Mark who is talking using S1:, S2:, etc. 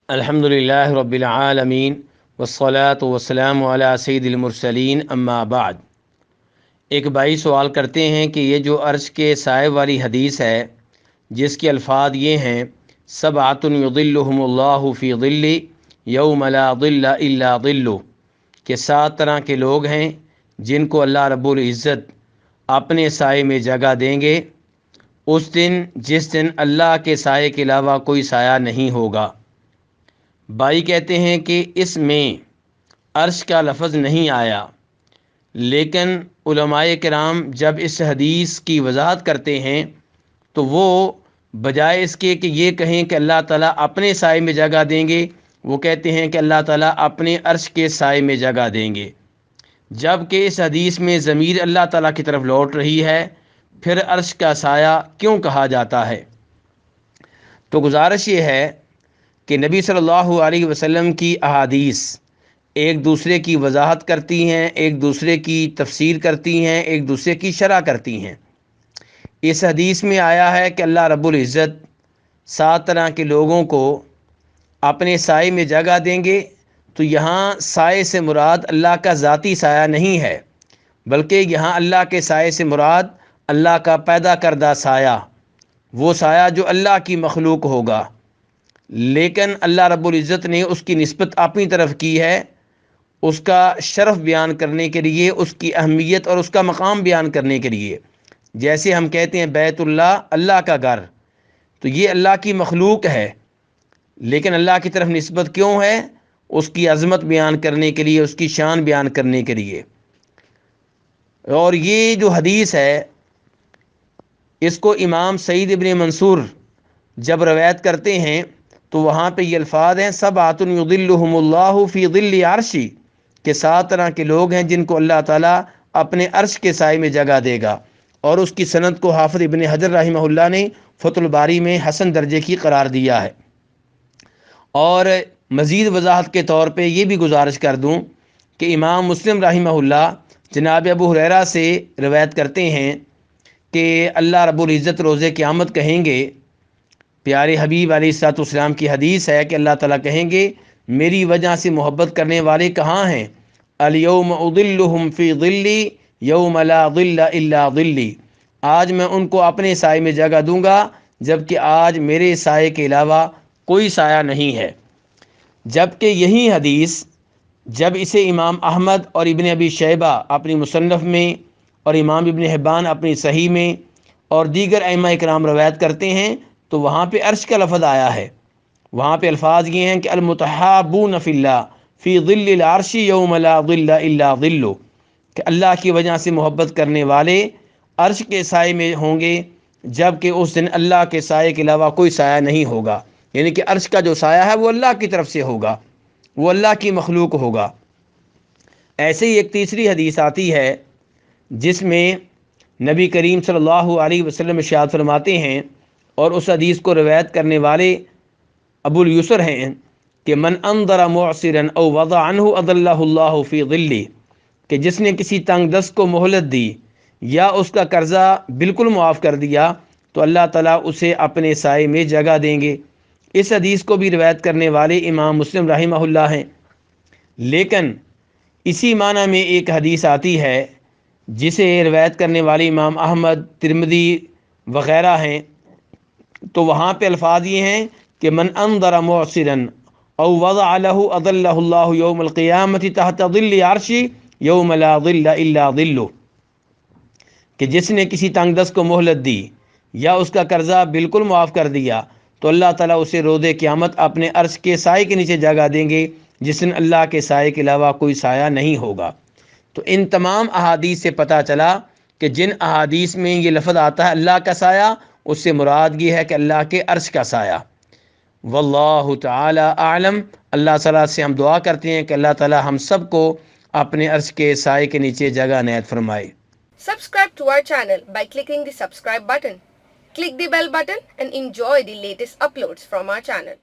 S1: الحمدللہ رب العالمین والصلاة والسلام علی سید المرسلین اما بعد۔ ایک بھائی سوال کرتے ہیں کہ یہ جو عرش کے سائے والی حدیث ہے جس کے الفاظ یہ ہیں سبعۃ یظلھم اللہ فی ظلہ یوم لا ظل الا ظلہ، کہ 7 طرح کے لوگ ہیں جن کو اللہ رب العزت اپنے سائے میں جگہ دیں گے اس دن جس دن اللہ کے سائے کے علاوہ کوئی سایہ نہیں ہوگا۔ بھائی کہتے ہیں کہ اس میں عرش کا لفظ نہیں آیا، لیکن علماء کرام جب اس حدیث کی وضاحت کرتے ہیں تو وہ بجائے اس کے کہ یہ کہیں کہ اللہ تعالیٰ اپنے سائے میں جگہ دیں گے، وہ کہتے ہیں کہ اللہ تعالیٰ اپنے عرش کے سائے میں جگہ دیں گے، جب کہ اس حدیث میں ضمیر اللہ تعالیٰ کی طرف لوٹ رہی ہے، پھر عرش کا سایہ کیوں کہا جاتا ہے؟ تو گزارش یہ ہے کہ نبی صلی اللہ علیہ وسلم کی احادیث ایک دوسرے کی وضاحت کرتی ہیں، ایک دوسرے کی تفسیر کرتی ہیں، ایک دوسرے کی شرح کرتی ہیں۔ اس حدیث میں آیا ہے کہ اللہ رب العزت 7 طرح کے لوگوں کو اپنے سائے میں جگہ دیں گے، تو یہاں سائے سے مراد اللہ کا ذاتی سایہ نہیں ہے، بلکہ یہاں اللہ کے سائے سے مراد اللہ کا پیدا کردہ سایہ، وہ سایہ جو اللہ کی مخلوق ہوگا، لیکن اللہ رب العزت نے اس کی نسبت اپنی طرف کی ہے، اس کا شرف بیان کرنے کے لیے، اس کی اہمیت اور اس کا مقام بیان کرنے کے لیے۔ جیسے ہم کہتے ہیں بیت اللہ، اللہ کا گھر، تو یہ اللہ کی مخلوق ہے، لیکن اللہ کی طرف نسبت کیوں ہے؟ اس کی عظمت بیان کرنے کے لیے، اس کی شان بیان کرنے کے لیے۔ اور یہ جو حدیث ہے اس کو امام سعید ابن منصور جب روایت کرتے ہیں تو وہاں پہ یہ الفاظ ہیں سبعۃ یظلھم اللہ فی ظل عرشی، کہ 7 طرح کے لوگ ہیں جن کو اللہ تعالیٰ اپنے عرش کے سائے میں جگہ دے گا، اور اس کی سند کو حافظ ابن حجر رحمہ اللہ نے فتح الباری میں حسن درجے کی قرار دیا ہے۔ اور مزید وضاحت کے طور پہ یہ بھی گزارش کر دوں کہ امام مسلم رحمہ اللہ جناب ابو ہریرہ سے روایت کرتے ہیں کہ اللہ رب العزت روز قیامت کہیں گے، پیارے حبیب علیہ الصلوۃ والسلام کی حدیث ہے کہ اللہ تعالیٰ کہیں گے میری وجہ سے محبت کرنے والے کہاں ہیں؟ الیوم اظلھم فی ظلی یوم لا ظل الا ظلی، آج میں ان کو اپنے سائے میں جگہ دوں گا جبکہ آج میرے سائے کے علاوہ کوئی سایہ نہیں ہے۔ جبکہ یہی حدیث جب اسے امام احمد اور ابن ابی شیبہ اپنی مصنف میں اور امام ابن حبان اپنی صحیح میں اور دیگر ائمہ اکرام روایت کرتے ہیں تو وہاں پہ عرش کا لفظ آیا ہے، وہاں پہ الفاظ یہ ہیں کہ المتحابون فی اللہ فی ظل العرش یوم لا ظل الا ظلہ، کہ اللہ کی وجہ سے محبت کرنے والے عرش کے سائے میں ہوں گے جب کہ اس دن اللہ کے سائے کے علاوہ کوئی سایہ نہیں ہوگا، یعنی کہ عرش کا جو سایہ ہے وہ اللہ کی طرف سے ہوگا، وہ اللہ کی مخلوق ہوگا۔ ایسے ہی ایک تیسری حدیث آتی ہے جس میں نبی کریم صلی اللہ علیہ وسلم ارشاد فرماتے ہیں، اور اس حدیث کو روایت کرنے والے ابو الیسر ہیں کہ من انظر معسرا او وضع عنہ اظلہ اللہ فی ظلہ، کہ جس نے کسی تنگ دست کو مہلت دی یا اس کا قرضہ بالکل معاف کر دیا تو اللہ تعالیٰ اسے اپنے سائے میں جگہ دیں گے۔ اس حدیث کو بھی روایت کرنے والے امام مسلم رحمہ اللہ ہیں، لیکن اسی معنی میں ایک حدیث آتی ہے جسے روایت کرنے والے امام احمد، ترمذی وغیرہ ہیں، تو وہاں پہ الفاظ یہ ہیں کہ من انظر معسرا او وضع له اظلہ اللہ یوم القیامت تحت ظل عرشی یوم لا ظل الا ظلہ، کہ جس نے کسی تنگ دست کو مہلت دی یا اس کا قرضہ بالکل معاف کر دیا تو اللہ تعالیٰ اسے روز قیامت اپنے عرش کے سائے کے نیچے جگہ دیں گے جس دن اللہ کے سائے کے علاوہ کوئی سایہ نہیں ہوگا۔ تو ان تمام احادیث سے پتہ چلا کہ جن احادیث میں یہ لفظ آتا ہے اللہ کا سایہ، اس سے مراد یہ ہے کہ اللہ کے عرش کا سایہ۔ واللہ تعالی اعلم۔ اللہ تعالیٰ سے ہم دعا کرتے ہیں کہ اللہ تعالیٰ ہم سب کو اپنے عرش کے سائے کے نیچے جگہ عنایت فرمائے۔
S2: Subscribe to our channel by clicking the subscribe button. Click the bell button and enjoy the latest uploads from our channel.